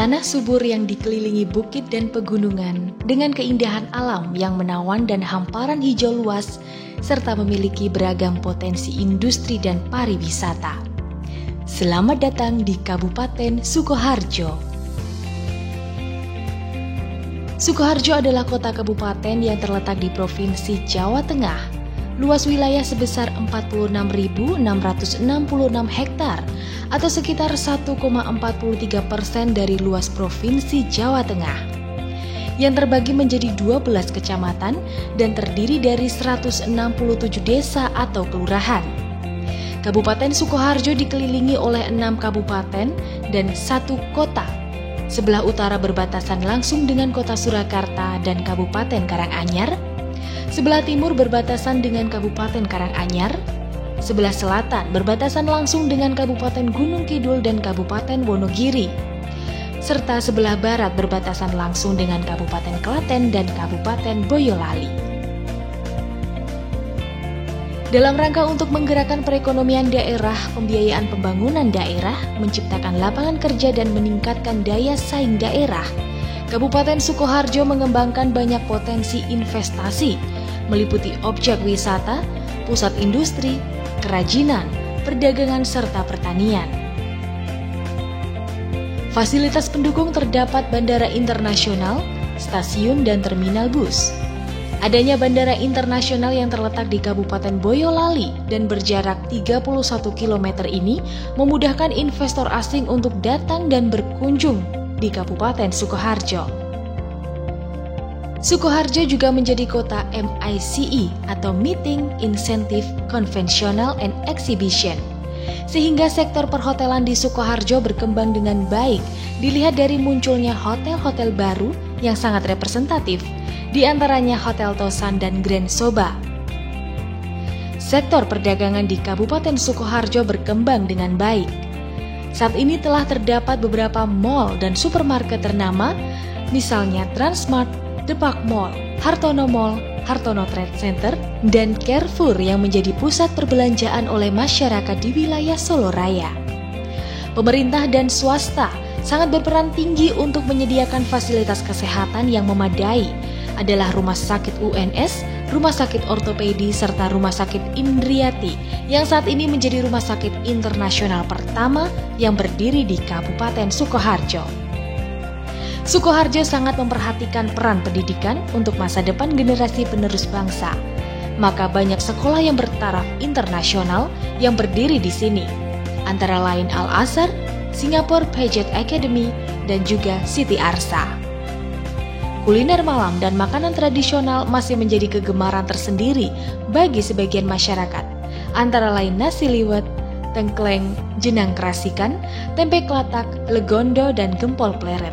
Tanah subur yang dikelilingi bukit dan pegunungan dengan keindahan alam yang menawan dan hamparan hijau luas serta memiliki beragam potensi industri dan pariwisata. Selamat datang di Kabupaten Sukoharjo. Sukoharjo adalah kota kabupaten yang terletak di Provinsi Jawa Tengah. Luas wilayah sebesar 46.666 hektar atau sekitar 1,43% dari luas Provinsi Jawa Tengah. Yang terbagi menjadi 12 kecamatan dan terdiri dari 167 desa atau kelurahan. Kabupaten Sukoharjo dikelilingi oleh 6 kabupaten dan 1 kota. Sebelah utara berbatasan langsung dengan kota Surakarta dan Kabupaten Karanganyar. Sebelah timur berbatasan dengan Kabupaten Karanganyar. Sebelah selatan berbatasan langsung dengan Kabupaten Gunung Kidul dan Kabupaten Wonogiri. Serta sebelah barat berbatasan langsung dengan Kabupaten Klaten dan Kabupaten Boyolali. Dalam rangka untuk menggerakkan perekonomian daerah, pembiayaan pembangunan daerah, menciptakan lapangan kerja dan meningkatkan daya saing daerah, Kabupaten Sukoharjo mengembangkan banyak potensi investasi, meliputi objek wisata, pusat industri, kerajinan, perdagangan, serta pertanian. Fasilitas pendukung terdapat bandara internasional, stasiun, dan terminal bus. Adanya bandara internasional yang terletak di Kabupaten Boyolali dan berjarak 31 km ini memudahkan investor asing untuk datang dan berkunjung di Kabupaten Sukoharjo. Sukoharjo juga menjadi kota MICE atau Meeting, Incentive, Conventional, and Exhibition. Sehingga sektor perhotelan di Sukoharjo berkembang dengan baik dilihat dari munculnya hotel-hotel baru yang sangat representatif, di antaranya Hotel Tosan dan Grand Soba. Sektor perdagangan di Kabupaten Sukoharjo berkembang dengan baik. Saat ini telah terdapat beberapa mall dan supermarket ternama, misalnya Transmart, Depak Mall, Hartono Mall, Hartono Trade Center, dan Carrefour yang menjadi pusat perbelanjaan oleh masyarakat di wilayah Solo Raya. Pemerintah dan swasta sangat berperan tinggi untuk menyediakan fasilitas kesehatan yang memadai, adalah Rumah Sakit UNS, Rumah Sakit Ortopedi, serta Rumah Sakit Indriati yang saat ini menjadi rumah sakit internasional pertama yang berdiri di Kabupaten Sukoharjo. Sukoharjo sangat memperhatikan peran pendidikan untuk masa depan generasi penerus bangsa. Maka banyak sekolah yang bertaraf internasional yang berdiri di sini, antara lain Al-Azhar, Singapore Paget Academy, dan juga Siti Arsa. Kuliner malam dan makanan tradisional masih menjadi kegemaran tersendiri bagi sebagian masyarakat, antara lain nasi liwet, tengkleng, jenang kerasikan, tempe klatak, legondo, dan gempol pleret.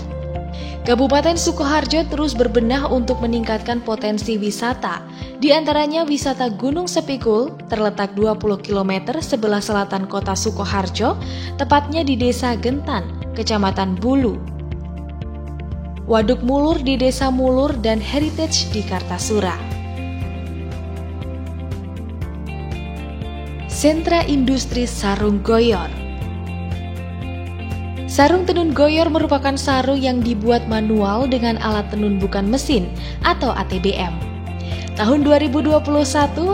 Kabupaten Sukoharjo terus berbenah untuk meningkatkan potensi wisata, di antaranya wisata Gunung Sepikul, terletak 20 km sebelah selatan kota Sukoharjo, tepatnya di Desa Gentan, Kecamatan Bulu. Waduk Mulur di Desa Mulur dan Heritage di Kartasura. Sentra Industri Sarung Goyor. Sarung tenun goyor merupakan sarung yang dibuat manual dengan alat tenun bukan mesin atau ATBM. Tahun 2021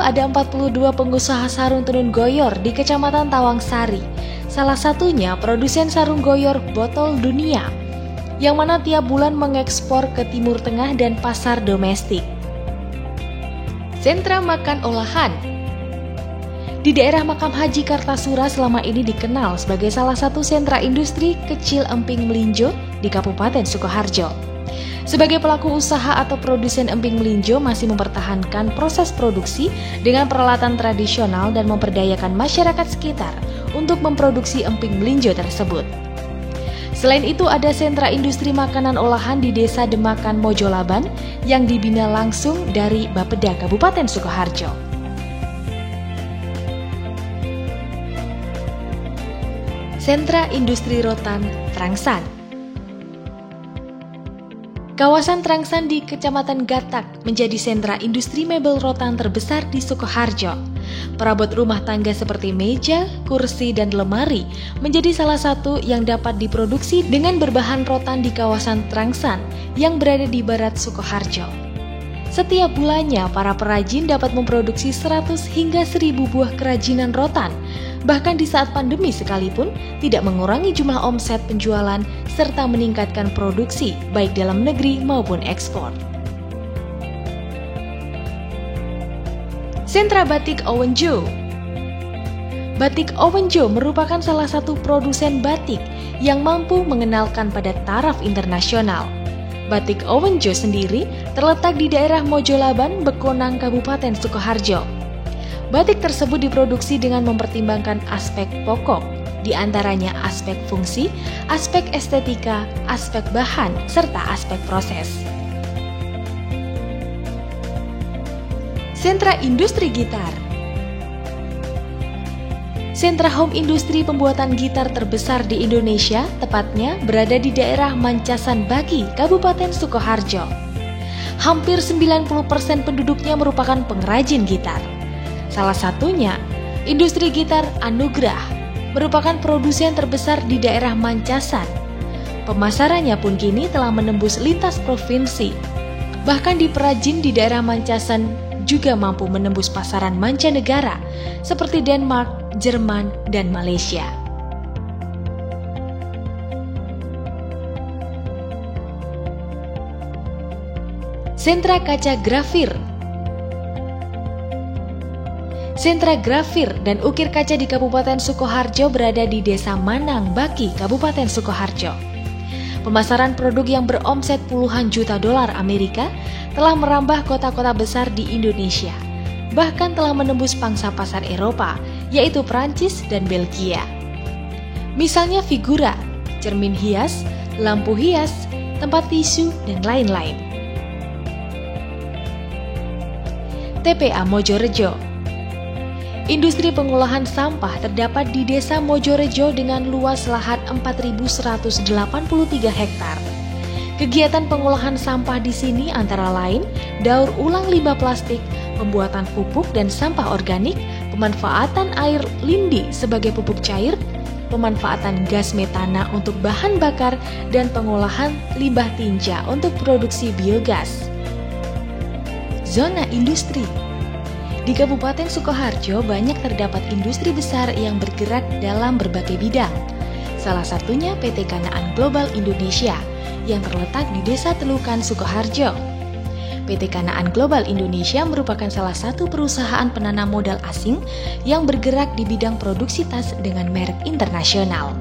ada 42 pengusaha sarung tenun goyor di Kecamatan Tawangsari. Salah satunya produsen sarung goyor Botol Dunia, yang mana tiap bulan mengekspor ke Timur Tengah dan pasar domestik. Sentra makan olahan. Di daerah Makam Haji Kartasura selama ini dikenal sebagai salah satu sentra industri kecil emping melinjo di Kabupaten Sukoharjo. Sebagai pelaku usaha atau produsen emping melinjo masih mempertahankan proses produksi dengan peralatan tradisional dan memperdayakan masyarakat sekitar untuk memproduksi emping melinjo tersebut. Selain itu ada sentra industri makanan olahan di Desa Demakan Mojolaban yang dibina langsung dari Bapeda Kabupaten Sukoharjo. Sentra Industri Rotan Trangsan. Kawasan Trangsan di Kecamatan Gatak menjadi sentra industri mebel rotan terbesar di Sukoharjo. Perabot rumah tangga seperti meja, kursi, dan lemari menjadi salah satu yang dapat diproduksi dengan berbahan rotan di kawasan Trangsan yang berada di barat Sukoharjo. Setiap bulannya, para perajin dapat memproduksi 100 hingga 1000 buah kerajinan rotan. Bahkan di saat pandemi sekalipun, tidak mengurangi jumlah omset penjualan serta meningkatkan produksi baik dalam negeri maupun ekspor. Sentra Batik Owenjo. Batik Owenjo merupakan salah satu produsen batik yang mampu mengenalkan pada taraf internasional. Batik Owenjo sendiri terletak di daerah Mojolaban, Bekonang, Kabupaten Sukoharjo. Batik tersebut diproduksi dengan mempertimbangkan aspek pokok, di antaranya aspek fungsi, aspek estetika, aspek bahan, serta aspek proses. Sentra Industri Gitar. Sentra home industri pembuatan gitar terbesar di Indonesia, tepatnya berada di daerah Mancasan Bagi, Kabupaten Sukoharjo. Hampir 90% penduduknya merupakan pengrajin gitar. Salah satunya, industri gitar Anugrah, merupakan produsen terbesar di daerah Mancasan. Pemasarannya pun kini telah menembus lintas provinsi. Bahkan di perajin di daerah Mancasan juga mampu menembus pasaran mancanegara seperti Denmark, Jerman, dan Malaysia. Sentra Kaca Grafir. Sentra grafir dan ukir kaca di Kabupaten Sukoharjo berada di Desa Manang Baki, Kabupaten Sukoharjo. Pemasaran produk yang beromset puluhan juta dolar Amerika telah merambah kota-kota besar di Indonesia, bahkan telah menembus pangsa pasar Eropa, yaitu Prancis dan Belgia. Misalnya figura, cermin hias, lampu hias, tempat tisu, dan lain-lain. TPA Mojorejo. Industri pengolahan sampah terdapat di Desa Mojorejo dengan luas lahan 4.183 hektar. Kegiatan pengolahan sampah di sini antara lain daur ulang limbah plastik, pembuatan pupuk dan sampah organik, pemanfaatan air lindi sebagai pupuk cair, pemanfaatan gas metana untuk bahan bakar, dan pengolahan limbah tinja untuk produksi biogas. Zona industri. Di Kabupaten Sukoharjo banyak terdapat industri besar yang bergerak dalam berbagai bidang. Salah satunya PT Kanaan Global Indonesia yang terletak di Desa Telukan, Sukoharjo. PT Kanaan Global Indonesia merupakan salah satu perusahaan penanam modal asing yang bergerak di bidang produksi tas dengan merek internasional.